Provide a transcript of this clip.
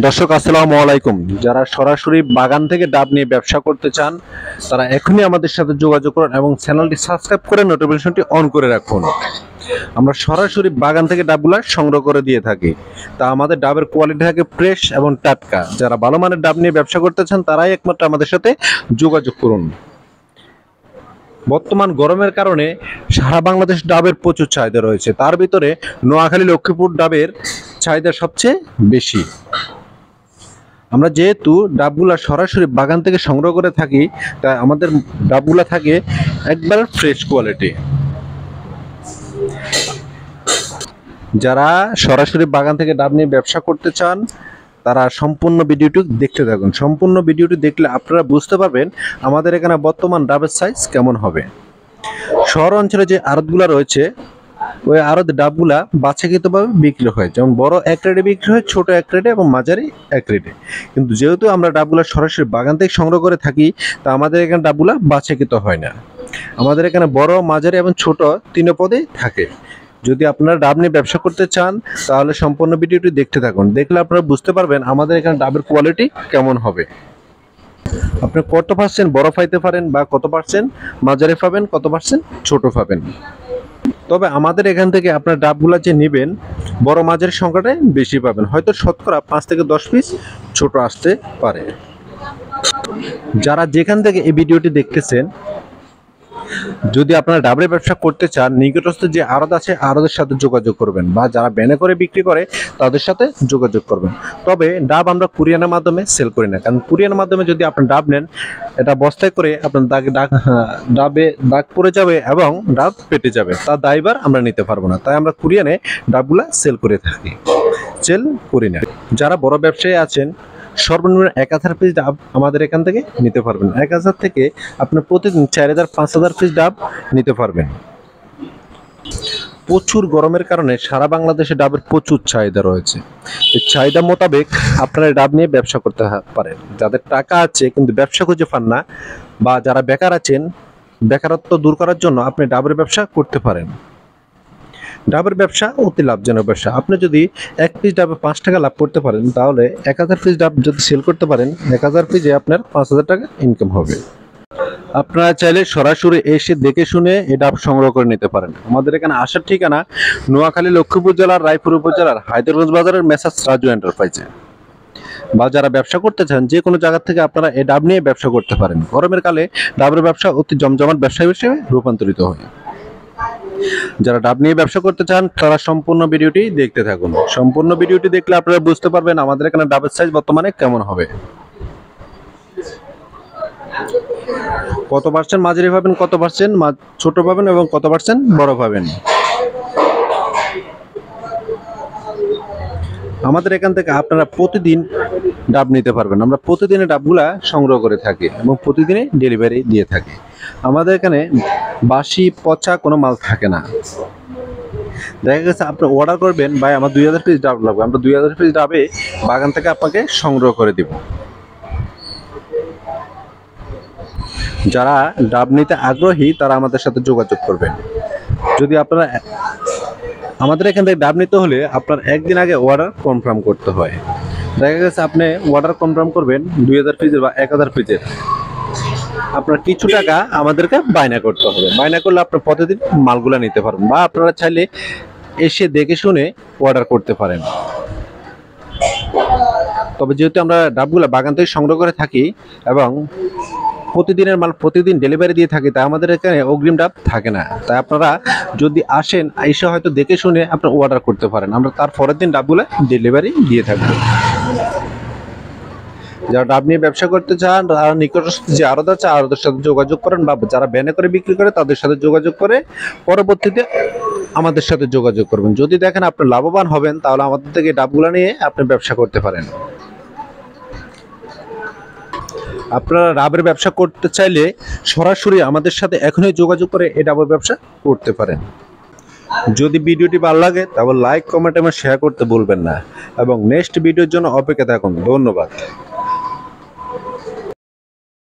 দর্শক আসসালামু আলাইকুম। যারা সরাসরি বাগান থেকে ডাব নিয়ে ব্যবসা করতে চান তারা এখনই আমাদের সাথে যোগাযোগ করুন এবং চ্যানেলটি সাবস্ক্রাইব করে নোটিফিকেশনটি অন করে রাখুন। আমরা সরাসরি বাগান থেকে ডাবগুলো সংগ্রহ করে দিয়ে থাকি। তা আমাদের ডাবের কোয়ালিটি থাকে ফ্রেশ এবং টাটকা। যারা ভালো মানের ডাব নিয়ে ব্যবসা করতে চান তারাই একমাত্র আমাদের সাথে যোগাযোগ করুন। বর্তমান গরমের কারণে সারা বাংলাদেশ ডাবের প্রচুর চাহিদা রয়েছে, তার ভিতরে নোয়াখালী লক্ষ্মীপুর ডাবের চাহিদা সবচেয়ে বেশি। আমরা যেহেতু ডাবগুলা সরাসরি বাগান থেকে সংগ্রহ করে থাকি তাই আমাদের ডাবগুলা থাকে একবার ফ্রেশ কোয়ালিটি। যারা সরাসরি বাগান থেকে ডাব নিয়ে ব্যবসা করতে চান তারা সম্পূর্ণ ভিডিওটি দেখতে থাকুন। সম্পূর্ণ ভিডিওটি দেখলে আপনারা বুঝতে পারবেন আমাদের এখানে বর্তমান ডাবের সাইজ কেমন হবে। শহর অঞ্চলে যে আড়তগুলা রয়েছে ওই আড়ত ডাবগুলা বাছাকৃতভাবে বিক্রি হয়, যেমন বড় এক রেটে বিক্রি হয়, ছোট এক রেটে এবং মাঝারি এক রেটে। কিন্তু যেহেতু আমরা ডাবগুলা সরাসরি বাগান থেকে সংগ্রহ করে থাকি তা আমাদের এখানে ডাবগুলা বাছাকৃত হয় না। আমাদের এখানে বড়, মাঝারি এবং ছোট তিন পদেই থাকে। যদি আপনারা ডাব নিয়ে ব্যবসা করতে চান তাহলে সম্পূর্ণ ভিডিওটি দেখতে থাকুন। দেখলে আপনারা বুঝতে পারবেন আমাদের এখানে ডাবের কোয়ালিটি কেমন হবে। আপনি কত পার্সেন্ট বড় পাইতে পারেন বা কত পার্সেন্ট মাঝারি পাবেন, কত পার্সেন্ট ছোট পাবেন। তবে আমাদের এখান থেকে আপনার ডাবগুলা যে নেবেন বড় মাঝের সংখ্যাটা বেশি পাবেন, হয়তো শতকরা 5 থেকে 10 পিস ছোট আসতে পারে। যারা যেখান থেকে এই ভিডিওটি দেখতেছেন যদি আপনারা ডাবের ব্যবসা করতে চান নিকটস্থ যে আড়ত আছে আড়তের সাথে যোগাযোগ করবেন, বা যারা ব্যানে করে বিক্রি করে তাদের সাথে যোগাযোগ করবেন। তবে ডাব আমরা কুরিয়ারের মাধ্যমে সেল করি না, কারণ কুরিয়ারের মাধ্যমে যদি আপনি ডাব নেন এটা বস্তায় করে আপনার ডাবে দাগ পড়ে যাবে এবং ডাব পেটে যাবে, তার দায়ভার আমরা নিতে পারবো না। তাই আমরা কুরিয়ারে ডাবগুলা সেল করে থাকি, সেল করি না। যারা বড় ব্যবসায়ী আছেন সর্বনিম্ন 1000 পিস ডাব আমাদের এখান থেকে নিতে পারবেন। 1000 থেকে আপনি প্রতিদিন 4000 5000 পিস ডাব নিতে পারবেন। প্রচুর গরমের কারণে সারা বাংলাদেশে ডাবের প্রচুর চাহিদা রয়েছে। এই চাহিদা মোতাবেক আপনারা ডাব নিয়ে ব্যবসা করতে পারেন। যাদের টাকা আছে কিন্তু ব্যবসা খুঁজে পান না, বা যারা বেকার আছেন বেকারত্ব দূর করার জন্য আপনি ডাবের ব্যবসা করতে পারেন। ডাবের ব্যবসা অতি লাভজনক ব্যবসা। আপনি যদি 1 পিস ডাবে 5 টাকা লাভ করতে পারেন তাহলে 1000 পিস ডাব যদি সেল করতে পারেন 1000 পিসে আপনার 5000 টাকা ইনকাম হবে। আপনারা চাইলে সরাসরি এসে দেখে শুনে এই ডাব সংগ্রহ করে নিতে পারেন। আমাদের এখানে আসার ঠিকানা নোয়াখালী লক্ষ্মীপুর জেলার রায়পুর উপজেলার হায়দ্রাবাদ বাজারের মেসার্স রাজু এন্টারপ্রাইজে। বা যারা ব্যবসা করতে চান যে কোনো জায়গা থেকে আপনারা এই ডাব নিয়ে ব্যবসা করতে পারেন। গরমের কালে ডাবের ব্যবসা অতি জমজমাট ব্যবসা হিসেবে রূপান্তরিত হয়। যারা ডাব নিয়ে ব্যবসা করতে চান তারা সম্পূর্ণ ভিডিওটি দেখতে থাকুন। সম্পূর্ণ ভিডিওটি দেখলে আপনারা বুঝতে পারবেন আমাদের এখানে ডাবের সাইজ বর্তমানে কেমন হবে। কত পার্সেন্ট মাঝারি পাবেন, কত পার্সেন্ট ছোট পাবেন এবং কত পার্সেন্ট বড় পাবেন। আমাদের এখান থেকে আপনারা প্রতিদিন ডাব নিতে পারবেন। আমরা প্রতিদিনের ডাবগুলা সংগ্রহ করে থাকি এবং প্রতিদিনই ডেলিভারি দিয়ে থাকি। আমাদের এখানে বাসি পচা কোনো মাল থাকে না। দেখা গেছে আপনি অর্ডার করবেন ভাই আমার 2000 পিস ডাব লাগবে, আমরা 2000 পিস ডাবে বাগান থেকে আপনাকে সংগ্রহ করে দিব। যারা ডাব নিতে আগ্রহী তারা আমাদের সাথে যোগাযোগ করবেন। যদি আপনারা আমাদের এখান থেকে ডাব নিতে হলে আপনার একদিন আগে অর্ডার কনফার্ম করতে হয়। দেখা গেছে আপনি অর্ডার কনফার্ম করবেন 2000 পিসের বা 1000 পিসের, আপনার কিছু টাকা আমাদেরকে বায়না করতে হবে। বায়না করলে আপনার প্রতিদিন মালগুলা নিতে পারবেন, বা আপনারা চাইলে এসে দেখে শুনে অর্ডার করতে পারেন। তবে যেহেতু আমরা ডাবগুলা বাগান থেকে সংগ্রহ করে থাকি এবং প্রতিদিনের মাল প্রতিদিন ডেলিভারি দিয়ে থাকি তাই আমাদের এখানে অগ্রিম ডাব থাকে না। তাই আপনারা যদি আসেন এসে হয়তো দেখে শুনে আপনারা অর্ডার করতে পারেন, আমরা তার পরের দিন ডাবগুলো ডেলিভারি দিয়ে থাকবো। যারা ডাব নিয়ে ব্যবসা করতে চান তারা নিকটস্থ যে আড়ত আছে আড়তের সাথে যোগাযোগ করেন, বা যারা ব্যানে করে বিক্রি করে তাদের সাথে যোগাযোগ করে পরবর্তীতে আমাদের সাথে যোগাযোগ করবেন। যদি দেখেন আপনি লাভবান হবেন তাহলে আমাদের থেকে ডাবগুলো নিয়ে আপনি ব্যবসা করতে পারেন। আপনারা ডাবের ব্যবসা করতে চাইলে সরাসরি আমাদের সাথে এখনই যোগাযোগ করে এই ডাবের ব্যবসা করতে পারেন। যদি ভিডিওটি ভালো লাগে তাহলে লাইক কমেন্ট এবং শেয়ার করতে ভুলবেন না, এবং নেক্সট ভিডিওর জন্য অপেক্ষা থাকুন। ধন্যবাদ।